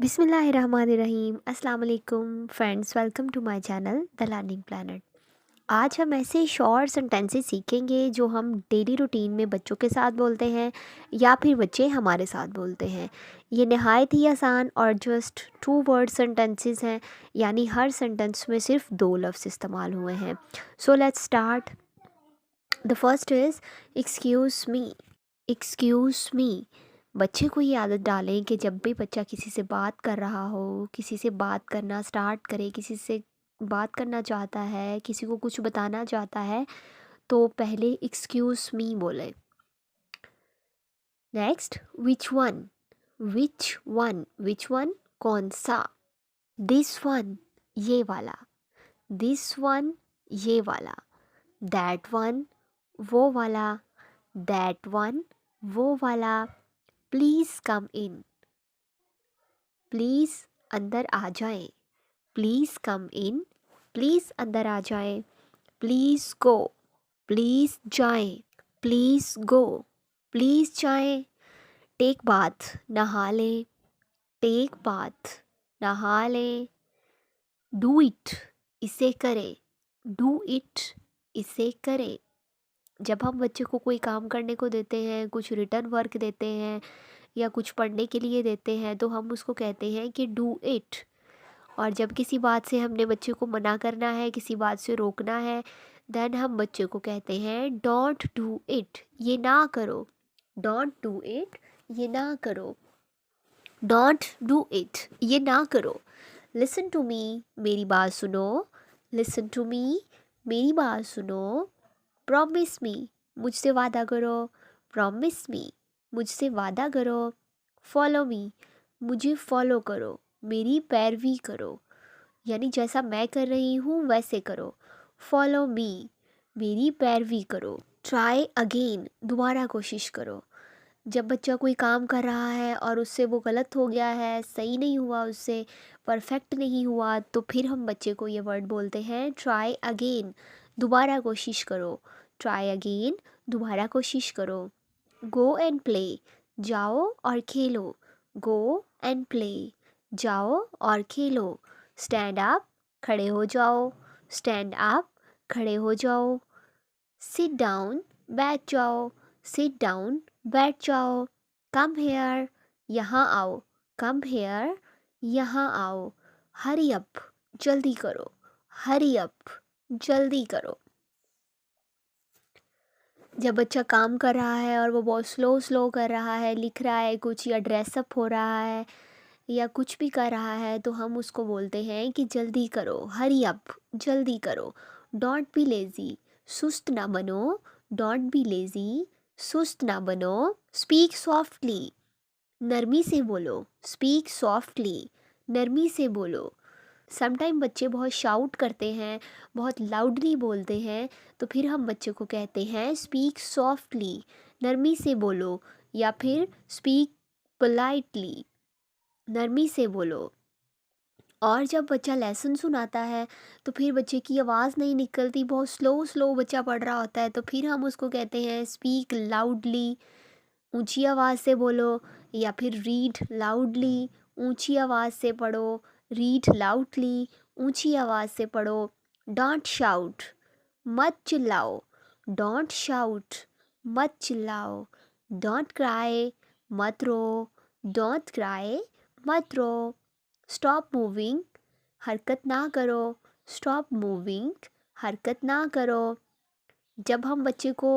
बिस्मिल्लाहिर्रहमानिर्रहीम। अस्सलाम वालेकुम friends, welcome to my channel the learning planet. आज हम ऐसे शॉर्ट सेंटेंसेस सीखेंगे जो हम डेली रूटीन में बच्चों के साथ बोलते हैं या फिर बच्चे हमारे साथ बोलते हैं। ये नहायत ही आसान और जस्ट 2 वर्ड सेंटेंसेस हैं, यानी हर सेंटेंस में सिर्फ 2 लफ्ज़ इस्तेमाल हुए हैं। So let's start. The first is excuse me. Excuse me. बच्चे को ये आदत डालें कि जब भी बच्चा किसी से बात कर रहा हो, किसी से बात करना स्टार्ट करे, किसी से बात करना चाहता है, किसी को कुछ बताना चाहता है, तो पहले एक्सक्यूज़ मी बोले। Next, which one. Which one. Which one, कौन सा। दिस वन, ये वाला। दिस वन, ये वाला। दैट वन, वो वाला। दैट वन, वो वाला। Please come in. प्लीज़ अंदर आ जाएं। Please come in. प्लीज़ अंदर आ जाएं। Please go. प्लीज़ जाएं। Please go. प्लीज़ जाएं। टेक बाथ, नहा लें। टेक बाथ, नहा लें। डू इट, इसे करें। डू इट, इसे करें। जब हम बच्चे को कोई काम करने को देते हैं, कुछ रिटर्न वर्क देते हैं या कुछ पढ़ने के लिए देते हैं, तो हम उसको कहते हैं कि डू इट। और जब किसी बात से हमने बच्चे को मना करना है, किसी बात से रोकना है, देन हम बच्चे को कहते हैं डोंट डू इट, ये ना करो। डोंट डू इट, ये ना करो। डोंट डू इट, ये ना करो। लिसन टू मी, मेरी बात सुनो। लिसन टू मी, मेरी बात सुनो। प्रॉमिस मी, मुझसे वादा करो। प्रॉमिस मी, मुझसे वादा करो। फॉलो मी, मुझे फॉलो करो, मेरी पैरवी करो, यानी जैसा मैं कर रही हूँ वैसे करो। फॉलो मी, मेरी पैरवी करो। ट्राई अगेन, दोबारा कोशिश करो। जब बच्चा कोई काम कर रहा है और उससे वो गलत हो गया है, सही नहीं हुआ, उससे परफेक्ट नहीं हुआ, तो फिर हम बच्चे को ये वर्ड बोलते हैं ट्राई अगेन, दोबारा कोशिश करो। ट्राई अगेन, दोबारा कोशिश करो। गो एंड प्ले, जाओ और खेलो। गो एंड प्ले, जाओ और खेलो। स्टैंड अप, खड़े हो जाओ। स्टैंड अप, खड़े हो जाओ। सिट डाउन, बैठ जाओ। सिट डाउन, बैठ जाओ। कम हेयर, यहाँ आओ। कम हेयर, यहाँ आओ। हरी अप, जल्दी करो। हरी अप, जल्दी करो। जब बच्चा काम कर रहा है और वो बहुत स्लो स्लो कर रहा है, लिख रहा है कुछ या ड्रेसअप हो रहा है या कुछ भी कर रहा है, तो हम उसको बोलते हैं कि जल्दी करो, हरी अप, जल्दी करो। डोंट बी लेज़ी, सुस्त ना बनो। डोंट बी लेज़ी, सुस्त ना बनो। स्पीक सॉफ्टली, नरमी से बोलो। स्पीक सॉफ्टली, नरमी से बोलो। समटाइम बच्चे बहुत शाउट करते हैं, बहुत लाउडली बोलते हैं, तो फिर हम बच्चे को कहते हैं स्पीक सॉफ्टली, नरमी से बोलो। या फिर स्पीक पोलाइटली, नरमी से बोलो। और जब बच्चा लेसन सुनाता है तो फिर बच्चे की आवाज़ नहीं निकलती, बहुत स्लो स्लो बच्चा पढ़ रहा होता है, तो फिर हम उसको कहते हैं स्पीक लाउडली, ऊंची आवाज़ से बोलो। या फिर रीड लाउडली, ऊंची आवाज़ से पढ़ो। रीड लाउडली, ऊंची आवाज़ से पढ़ो। डोंट शाउट, मत चिल्लाओ। डोंट शाउट, मत चिल्लाओ। डोंट क्राई, मत रो। डोंट क्राई, मत रो। स्टॉप मूविंग, हरकत ना करो। स्टॉप मूविंग, हरकत ना करो। जब हम बच्चे को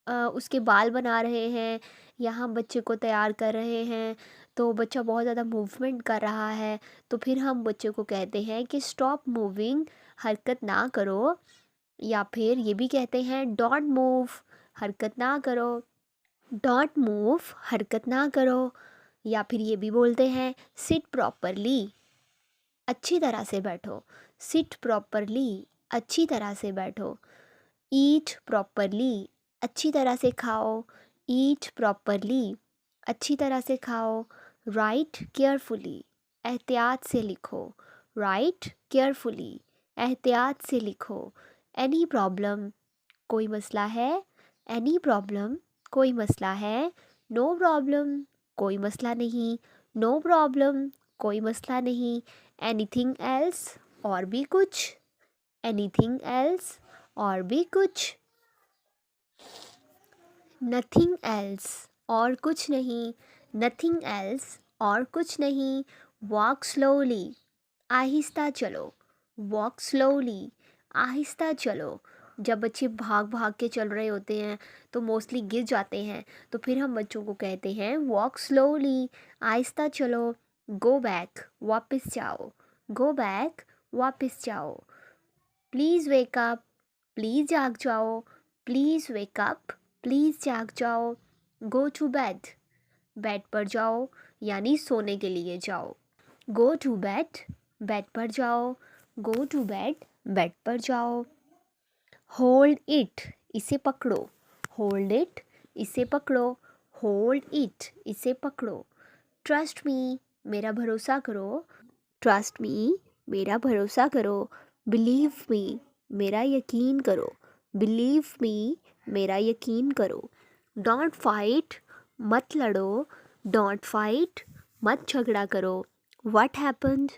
उसके बाल बना रहे हैं या हम बच्चे को तैयार कर रहे हैं, तो बच्चा बहुत ज़्यादा मूवमेंट कर रहा है, तो फिर हम बच्चे को कहते हैं कि स्टॉप मूविंग, हरकत ना करो। या फिर ये भी कहते हैं डोंट मूव, हरकत ना करो। डोंट मूव, हरकत ना करो। या फिर ये भी बोलते हैं सिट प्रॉपरली, अच्छी तरह से बैठो। सिट प्रॉपरली, अच्छी तरह से बैठो। ईट प्रॉपरली, अच्छी तरह से खाओ। ईट प्रॉपरली, अच्छी तरह से खाओ। राइट केयरफुली, एहतियात से लिखो। राइट केयरफुली, एहतियात से लिखो। एनी प्रॉब्लम, कोई मसला है। एनी प्रॉब्लम, कोई मसला है। नो प्रॉब्लम, कोई मसला नहीं। नो प्रॉब्लम, कोई मसला नहीं। एनीथिंग एल्स, और भी कुछ। एनीथिंग एल्स, और भी कुछ। नथिंग एल्स, और कुछ नहीं। नथिंग एल्स, और कुछ नहीं। वॉक स्लोली, आहिस्ता चलो। वॉक स्लोली, आहिस्ता चलो। जब बच्चे भाग भाग के चल रहे होते हैं तो मोस्टली गिर जाते हैं, तो फिर हम बच्चों को कहते हैं वॉक स्लोली, आहिस्ता चलो। गो बैक, वापस जाओ। गो बैक, वापस जाओ। प्लीज़ वेक अप, प्लीज़ जाग जाओ। प्लीज़ वेक अप, प्लीज़ जाग जाओ। गो टू बेड, बेड पर जाओ, यानी सोने के लिए जाओ। गो टू बेड, बेड पर जाओ। गो टू बेड, बेड पर जाओ। होल्ड इट, इसे पकड़ो। होल्ड इट, इसे पकड़ो। होल्ड इट, इसे पकड़ो। ट्रस्ट मी, मेरा भरोसा करो। ट्रस्ट मी, मेरा भरोसा करो। बिलीव मी, मेरा यकीन करो। बिलीव मी, मेरा यकीन करो। डोंट फाइट, मत लड़ो। डोंट फाइट, मत झगड़ा करो। व्हाट हैपेंड,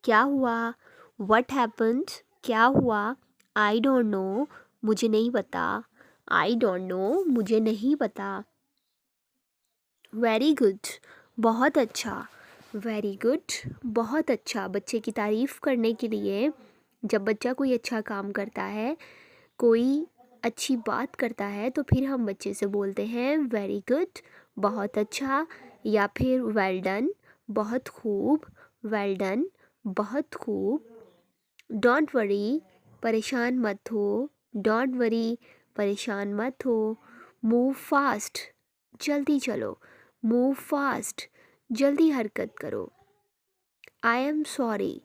क्या हुआ। व्हाट हैपेंड, क्या हुआ। आई डोंट नो, मुझे नहीं पता। आई डोंट नो, मुझे नहीं पता। वेरी गुड, बहुत अच्छा। वेरी गुड, बहुत अच्छा। बच्चे की तारीफ़ करने के लिए, जब बच्चा कोई अच्छा काम करता है, कोई अच्छी बात करता है, तो फिर हम बच्चे से बोलते हैं वेरी गुड, बहुत अच्छा, या फिर वेल डन, बहुत खूब। वेल डन, बहुत खूब। डोंट वरी, परेशान मत हो। डोंट वरी, परेशान मत हो। मूव फास्ट, जल्दी चलो। मूव फास्ट, जल्दी हरकत करो। आई एम सॉरी,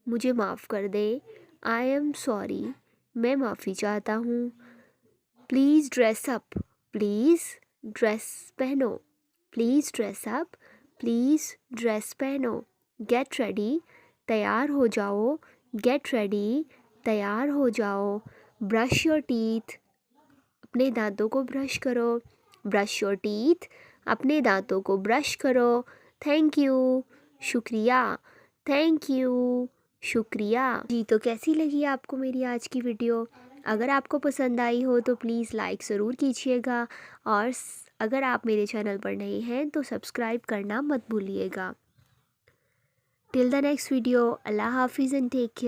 मुझे माफ़ कर दे। आई एम सॉरी, मैं माफ़ी चाहता हूँ। Please dress up, please dress पहनो। Please dress up, please dress पहनो। गेट रेडी, तैयार हो जाओ। गेट रेडी, तैयार हो जाओ। ब्रश योर टीथ, अपने दांतों को ब्रश करो। ब्रश योर टीथ, अपने दांतों को ब्रश करो। थैंक यू, शुक्रिया। थैंक यू, शुक्रिया। जी, तो कैसी लगी आपको मेरी आज की वीडियो? अगर आपको पसंद आई हो तो प्लीज़ लाइक ज़रूर कीजिएगा, और अगर आप मेरे चैनल पर नए हैं तो सब्सक्राइब करना मत भूलिएगा। टिल द नेक्स्ट वीडियो, अल्लाह हाफिज़ एंड टेक केयर।